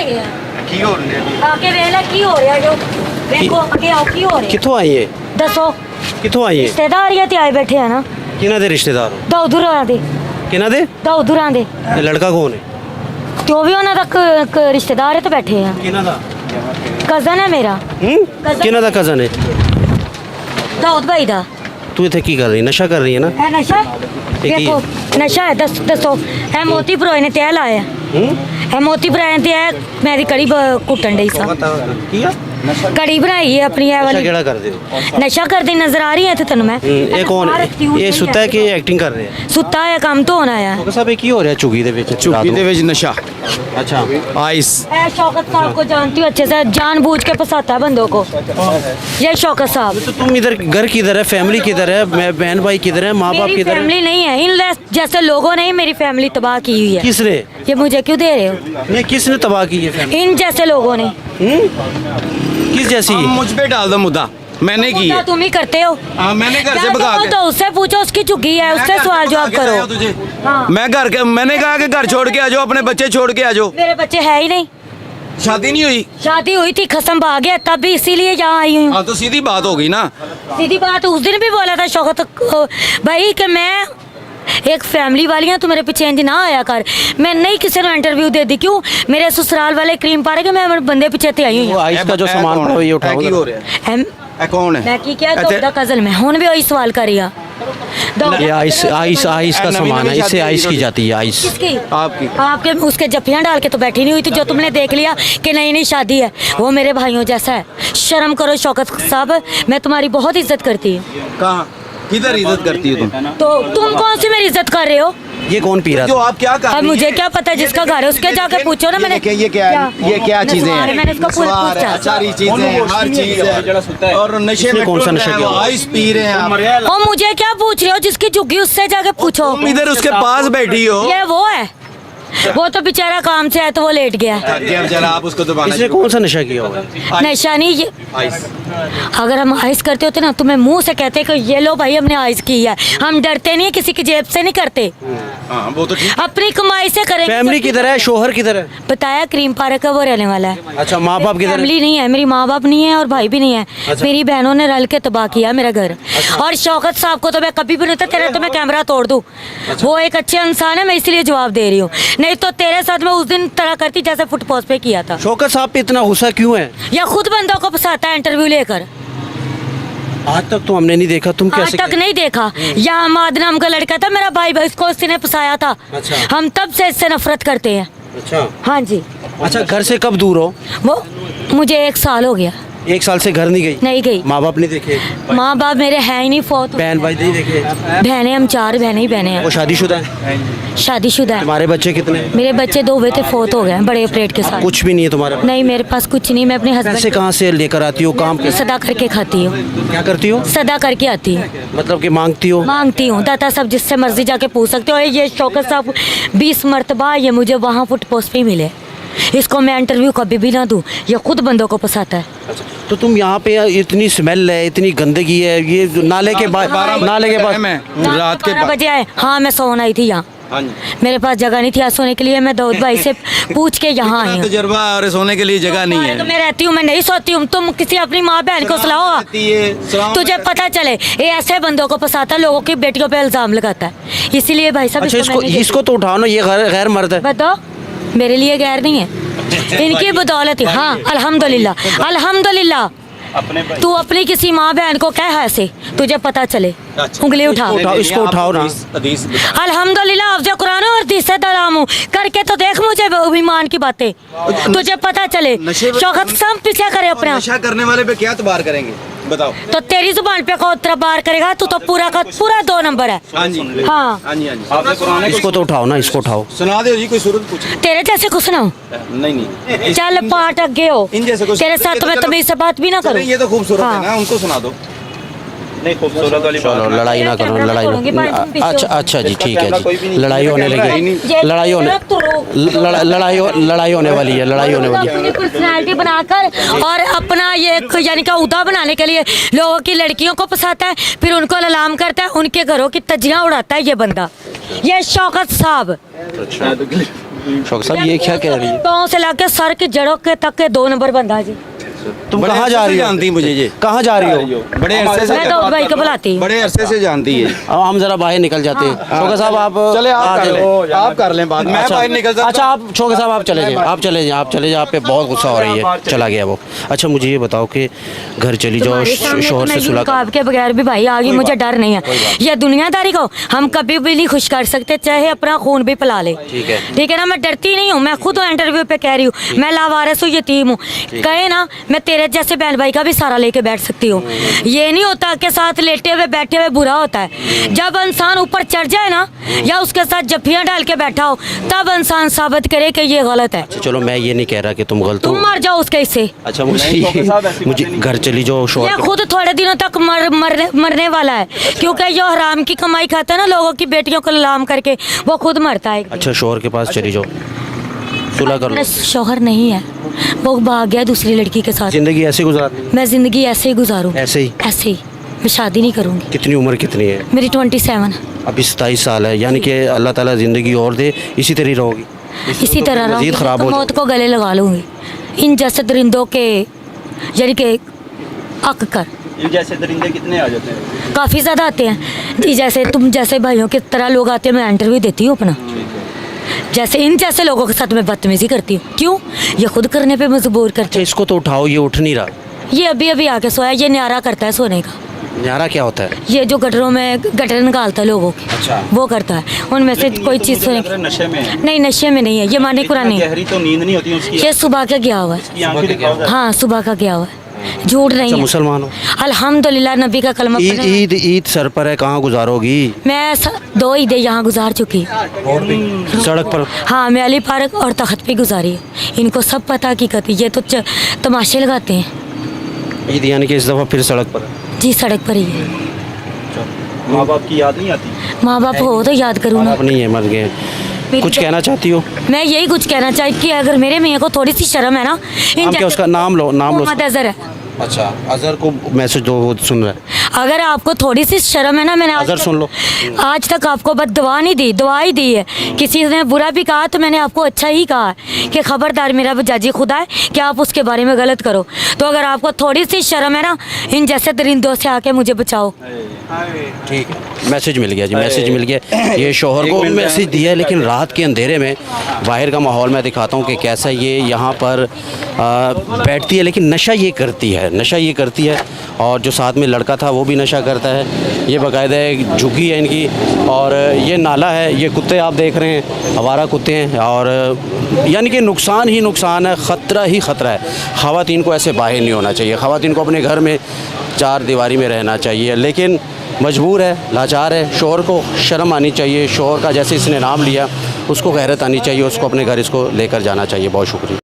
ਹੈਗੇ ਆ ਕੀ ਹੋ ਰਿਹਾ ਆ ਕੇ ਵੇਖ ਲੈ ਕੀ ਹੋ ਰਿਹਾ ਜੋ ਵੇਖੋ ਅੱਗੇ ਆਓ ਕੀ ਹੋ ਰਿਹਾ ਕਿੱਥੋਂ ਆਈ ਹੈ ਦੱਸੋ ਕਿੱਥੋਂ ਆਈ ਹੈ ਰਿਸ਼ਤੇਦਾਰੀਆਂ ਤੇ ਆਏ ਬੈਠੇ ਆ ਨਾ ਕਿਹਨਾਂ ਦੇ ਰਿਸ਼ਤੇਦਾਰ ਹੋ ਦੌਦੁਰਾਂ ਦੇ ਕਿਹਨਾਂ ਦੇ ਦੌਦੁਰਾਂ ਦੇ ਇਹ ਲੜਕਾ ਕੌਣ ਹੈ ਤੇ ਉਹ ਵੀ ਉਹਨਾਂ ਦਾ ਰਿਸ਼ਤੇਦਾਰ ਹੈ ਤੇ ਬੈਠੇ ਆ ਕਿਹਨਾਂ ਦਾ ਕਜ਼ਨ ਹੈ ਮੇਰਾ ਕਿਹਨਾਂ ਦਾ ਕਜ਼ਨ ਹੈ ਦਾਊਦ ਭਾਈ ਦਾ ਤੂੰ ਇੱਥੇ ਕੀ ਕਰ ਰਹੀ ਨਸ਼ਾ ਕਰ ਰਹੀ ਹੈ ਨਾ ਹੈ ਨਸ਼ਾ ਕੀ? ਵੇਖੋ ਨਸ਼ਾ ਹੈ ਦੱਸੋ ਇਹ ਮੋਤੀ ਭਰੋਏ ਨੇ ਤੇਲ ਆਇਆ ਇਹ ਮੋਤੀ ਭਰਾਏ ਤੇ ਇਹ ਮੇਰੀ ਕੜੀ ਕੁੱਟਣ ਡਈ ਸਾਂ ਕੀ ਆ ਕੜੀ ਬਣਾਈ ਹੈ ਆਪਣੀ ਇਹ ਨਸ਼ਾ ਵਾਲੀ ਕਿਹੜਾ ਕਰਦੇ ਹੋ ਨਸ਼ਾ ਕਰਦੀ ਨਜ਼ਰ ਆ ਰਹੀ ਹੈ ਤੇ ਤੈਨੂੰ ਮੈਂ ਇਹ ਕੌਣ ਹੈ ਇਹ ਸੁੱਤਾ ਹੈ ਕਿ ਐਕਟਿੰਗ ਕਰ ਰਿਹਾ ਹੈ ਸੁੱਤਾ ਹੈ ਕੰਮ ਤੋਂ ਹੋਣ ਆਇਆ ਡਾਕਟਰ ਸਾਹਿਬ ਇਹ ਕੀ ਹੋ ਰਿਹਾ ਝੁੱਗੀ ਦੇ ਵਿੱਚ ਝੁੱਗੀ ਦੇ ਵਿੱਚ ਨਸ਼ਾ अच्छा आइस ऐ शौकत साहब को जानती हूँ अच्छे से जानबूझ के फंसाता है बंदों को ये शौकत साहब तो तुम इधर घर किधर है फैमिली किधर है मैं बहन भाई किधर है माँ बाप मेरी किधर है फैमिली नहीं है इन जैसे लोगों ने ही मेरी फैमिली तबाह की हुई है किसने ये मुझे क्यों दे रहे हो नहीं किसने तबाह की है फैमिली इन जैसे लोगों ने किस जैसी मुझ पे डाल दो मुद्दा मैंने की मुद्दा है तुम ही करते हो हाँ मैंने घर से भगा के तो उससे पूछो उसकी झुग्गी है उससे सवाल जवाब करो तुझे हाँ। मैं घर के मैंने कहा कि घर छोड़ के आ जाओ अपने बच्चे छोड़ के आ जाओ मेरे बच्चे है ही नहीं शादी नहीं हुई शादी हुई थी खसम भाग गया तब भी इसीलिए यहाँ आई हूँ हाँ तो सीधी बात होगी ना सीधी बात उस दिन भी बोला था शौकत भाई कि मैं एक फैमिली वाली हैं तो मेरे पे चेंज ना आया कर मैं नहीं किसी ने इंटरव्यू दे दी क्यों मेरे ससुराल वाले क्रीम पा रहे कि मैं बंदे पीछे ते आई वो हूँ आइस का जो सामान पड़ा हुआ है, ये उठाओ की हो रहा है ए कौन है मैं की क्या दौड़ा कजल में हुन भी वही सवाल करिया ये आइस आइस आइस का सामान है इससे आइस की जाती है आइस किसकी आपकी आपके उसके जफ्फियाँ डाल के तो बैठी नहीं हुई थी जो तुमने देख लिया कि नई नई शादी है वो मेरे भाइयों जैसा है शर्म करो शौकत साहब मैं तुम्हारी बहुत इज्जत करती हूँ कहाँ किधर इज्जत करती हो तुम तो तुम कौन सी मेरी इज्जत कर रहे हो ये कौन पी रहा जो था आप क्या कर अब रही मुझे हैं? क्या पता जिसका घर है उसके जाके पूछो ना मैंने ये क्या चीजें हैं मैंने इसको पूरा नस्वार है, पूछा सारी चीजें हैं, हर चीज है और नशे में कौन सा टुट नशा रहे हैं, किया वो हुआ है? आइस पी रहे हैं आप। और मुझे क्या पूछ रहे हो जिसकी झुग्गी उससे जाके पूछो तुम इधर उसके पास बैठी हो ये वो है वो तो बेचारा काम से है तो वो लेट गया अब जरा आप उसको दबाना इसने कौन सा नशा किया हुआ है नशा नहीं ये आइस अगर हम आइस करते होते ना तो मैं मुंह से कहते कि ये लो भाई हमने आइस की है हम डरते नहीं है किसी की जेब से नहीं करते हाँ वो तो ठीक अपनी कमाई से करेंगे फैमिली किधर है शोहर किधर है बताया क्रीम पार्क का वो रहने वाला है अच्छा माँ बाप किधर है फैमिली नहीं है मेरी माँ बाप नहीं है और भाई भी नहीं है अच्छा। मेरी बहनों ने रल के तबाह किया मेरा घर और शौकत साहब को तो मैं कभी भी नहीं था तेरा तो मैं कैमरा तोड़ दूं वो एक अच्छे इंसान है मैं इसलिए जवाब दे रही हूँ नहीं तो तेरे साथ मैं उस दिन तरह करती जैसे फुटपोस्ट पे किया था शौकत साहब पे इतना गुस्सा क्यों है या खुद बंदों को फंसाता है इंटरव्यू लेकर आज तक तो हमने नहीं देखा तुम आज कैसे तक नहीं देखा यहाँ माद नाम का लड़का था मेरा भाई इसको उसने फंसाया था अच्छा। हम तब से इससे नफरत करते हैं अच्छा हाँ जी अच्छा घर से कब दूर हो वो मुझे 1 साल हो गया 1 साल से घर नहीं गई नहीं गई माँ बाप नहीं देखे माँ बाप मेरे हैं ही नहीं फौत हो बहन भाई नहीं देखे बहनें हम 4 बहनें ही बहनें वो हैं शादीशुदा है शादीशुदा है तुम्हारे बच्चे कितने हैं? मेरे बच्चे 2 हुए थे फौत हो गए बड़े ऑपरेट के साथ कुछ भी नहीं है तुम्हारे पास नहीं मेरे पास कुछ नहीं मैं अपने पैसे हस्बैंड कहाँ से लेकर आती हो काम को सदा करके खाती हूँ क्या करती हो सदा करके आती हूँ मतलब कि मांगती हो मांगती हूँ दाता साहब जिससे मर्जी जाके पूछ सकते हो ये शौकत साहब 20 मरतबा ये मुझे वहाँ फुट पोस्ट पे ही मिले इसको मैं इंटरव्यू कभी भी ना दूँ ये खुद बंदों को फंसाता है तो तुम यहाँ पे इतनी स्मेल है इतनी गंदगी है ये जो नाले के बाद नाले के बाद मैं रात के 12 बजे आए हाँ मैं सोन आई थी यहाँ हाँ जी मेरे पास जगह नहीं थी आज सोने के लिए मैं दाऊद भाई से पूछ के यहाँ आई हूँ तजर्बा और सोने के लिए जगह नहीं तो है मैं रहती हूँ मैं नहीं सोती हूँ तुम किसी अपनी माँ बहन को सुलाओ तुझे पता चले ये ऐसे बंदों को फंसाता है लोगों की बेटियों पे इल्जाम लगाता है इसीलिए भाई साहब अच्छा इसको मैंने इसको तो उठाओ ना ये गैर मर्द है बताओ मेरे लिए गैर नहीं है इनकी बदौलत है हाँ अल्हम्दुलिल्लाह अल्हम्दुलिल्लाह तू अपनी किसी माँ बहन को कह ऐसे तुझे पता चले उंगली उठाओ इसको उठाओ ना अल्हम्दुलिल्लाह अफ़ज़ल कुरान और हदीस से दलाम हूँ करके तो देख मुझे ईमान की बातें तुझे पता चले शौकत साहब पीछे करे अपना नशा करने वाले पे क्या तबार करेंगे बताओ तो तेरी जुबान पे को बार करेगा तू तो पूरा का पूरा 2 नंबर है हाँ जी हाँ हाँ जी हाँ जी इसको तो उठाओ ना इसको उठाओ सुना दो जी कोई सूरत कुछ तेरे जैसे कुछ ना हो नहीं चल पाठ अगे हो इन जैसे कुछ तेरे साथ मैं तमीज से बात भी ना करूँ ये तो खूबसूरत हाँ। है ना उनको सुना दो नहीं खूबसूरत वाली चलो लड़ाई ना करो लड़ाई छोड़ूंगी, ना बात तुम पीछे अच्छा हो। अच्छा जी ठीक है कोई भी जी नहीं। लड़ाई होने लगी लड़ाई होने लड़ाई होने वाली है लड़ाई होने वाली है अपनी पर्सनैलिटी बनाकर और अपना ये यानी कि उदा बनाने के लिए लोगों की लड़कियों को फंसाता है फिर उनको ललाम करता है उनके घरों की तजियां उड़ाता है ये बंदा ये शौकत साहब शौकत साहब ये क्या कह रही है? पाँव से लाके सर की जड़ों के तक के 2 नंबर बंदा जी। तुम बड़े कहाँ जा अरसे रही से हो? जानती मुझे ये। कहाँ जा रही हो? बड़े अरसे से मैं तो भाई को बुलाती हूँ। बड़े अरसे से जानती है। अब हम जरा बाहर निकल जाते हैं। शौकत साहब आप चले आप आ कर जाएं। लें, आप कर लें बात। मैं अच्छा, बाहर निकल सकता अच्छा आप शौकत साहब आप चले जाएं, आप चले जाएं, आप चले जाएं। आप पे बहुत गुस्सा हो रही है, चला गया वो। अच्छा मुझे ये बताओ कि घर चली जाओ, तुम्हारे सामने तो शोहर मैं से सुलह यूं आपके बगैर भी भाई आगे मुझे डर नहीं है। ये दुनियादारी को हम कभी भी नहीं खुश कर सकते, चाहे अपना खून भी पिला ले। ठीक है ना, मैं डरती नहीं हूँ। मैं खुद इंटरव्यू पे कह रही हूँ मैं लावारिस हूँ, यतीम हूँ। कहे ना मैं तेरे जैसे बहन भाई का भी सारा लेके बैठ सकती हूँ। ये नहीं होता के साथ लेटे हुए बैठे हुए बुरा होता है। जब इंसान ऊपर चढ़ जाए ना या उसके साथ जफ्फियाँ डाल के बैठा हो तब इंसान साबित करे कि ये गलत है। चलो मैं ये नहीं कह रहा कि तुम गलत हो। तुम मर जाओ उसके हिस्से। अच्छा मुझे घर चली जाओ ये शोहर के- खुद थोड़े दिनों तक मरने वाला है, क्योंकि जो हराम की कमाई खाता है ना लोगों की बेटियों को लाम करके, वो खुद मरता है। अच्छा शोहर के पास चली जाओ, सुलह कर लो। मेरा शौहर नहीं है, वो भाग गया दूसरी लड़की के साथ। जिंदगी ऐसे गुजारनी मैं जिंदगी ऐसे ही गुजारूं, ऐसे ही? ऐसे ही। मैं शादी नहीं करूंगी। कितनी उम्र कितनी है? मेरी 27। अभी 27 साल है, यानी कि अल्लाह ताला ज़िंदगी और दे, इसी तरह रहोगी? इसी तरह रहूंगी, मज़ीद ख़राब हो मौत को गले लगा लूंगी इन जैसे दरिंदों के, यानी कि अक कर। ये जैसे दरिंदे कितने आ जाते हैं? काफ़ी ज़्यादा आते हैं जी, जैसे तुम जैसे भाइयों की तरह लोग आते हैं। मैं इंटरव्यू देती हूँ अपना, जैसे इन जैसे लोगों के साथ मैं बदतमीजी करती हूँ। क्यों? ये खुद करने पे मजबूर करते अच्छा इसको तो उठाओ, ये उठ नहीं रहा। हैं। ये अभी अभी आके सोया, ये न्यारा करता है सोने का। न्यारा क्या होता है? ये जो गटरों में गटर निकालता है लोगों की, अच्छा। वो करता है। उनमें से कोई चीज़ सोने की नशे में है। नहीं, नशे में नहीं है, ये माने कुरानी है। गहरी तो नींद नहीं होती उसकी। ये सुबह का गया हुआ है। की आंखें दिखाओ जरा। हाँ सुबह का गया हुआ है, झूठ नहीं अच्छा है। मुसलमान हो? अल्हम्दुलिल्लाह नबी का कलमा ईद पढ़ने- ईद ईद सर पर है, कहाँ गुजारोगी? मैं 2 ईदें यहाँ गुजार चुकी। सड़क पर? हाँ मैं अली पार्क और तख्त पे गुजारी है। इनको सब पता हकीकत है, ये तो तमाशे लगाते हैं। ईद यानी कि इस दफ़ा फिर सड़क पर? जी सड़क पर ही है। माँ बाप की याद नहीं आती? माँ बाप हो तो याद करूँ ना। आप नहीं है, मर गए। कुछ कहना चाहती हो? मैं यही कुछ कहना चाहती कि अगर मेरे मियाँ को थोड़ी सी शर्म है ना, नाम क्या उसका? नाम लो, नाम लो। मोहम्मद अजहर है। अच्छा अजहर को मैसेज दो, वो सुन रहा है। अगर आपको थोड़ी सी शर्म है ना, मैंने अजहर सुन लो। आज तक आपको बस दुआ नहीं दी, दुआ ही दी है। किसी ने बुरा भी कहा तो मैंने आपको अच्छा ही कहा है कि खबरदार मेरा बजाजी खुदा है कि आप उसके बारे में गलत करो। तो अगर आपको थोड़ी सी शर्म है ना, इन जैसे दरिंदों से आके मुझे बचाओ। ठीक है, मैसेज मिल गया जी, मैसेज मिल गया। ये शोहर को मैसेज दिया है, लेकिन रात के अंधेरे में बाहर का माहौल मैं दिखाता हूँ कि कैसा ये यहाँ पर बैठती है, लेकिन नशा ये करती है, नशा ये करती है। और जो साथ में लड़का था वो भी नशा करता है। ये बाकायदा एक झुग्गी है इनकी, और ये नाला है। ये कुत्ते आप देख रहे हैं, आवारा कुत्ते हैं, और यानी कि नुकसान ही नुकसान है, ख़तरा ही ख़तरा है। ख़वातीन को ऐसे बाहर नहीं होना चाहिए, ख़वातीन को अपने घर में 4 दीवारी में रहना चाहिए, लेकिन मजबूर है, लाचार है। शोहर को शर्म आनी चाहिए, शोहर का जैसे इसने नाम लिया उसको गैरत आनी चाहिए, उसको अपने घर इसको लेकर जाना चाहिए। बहुत शुक्रिया।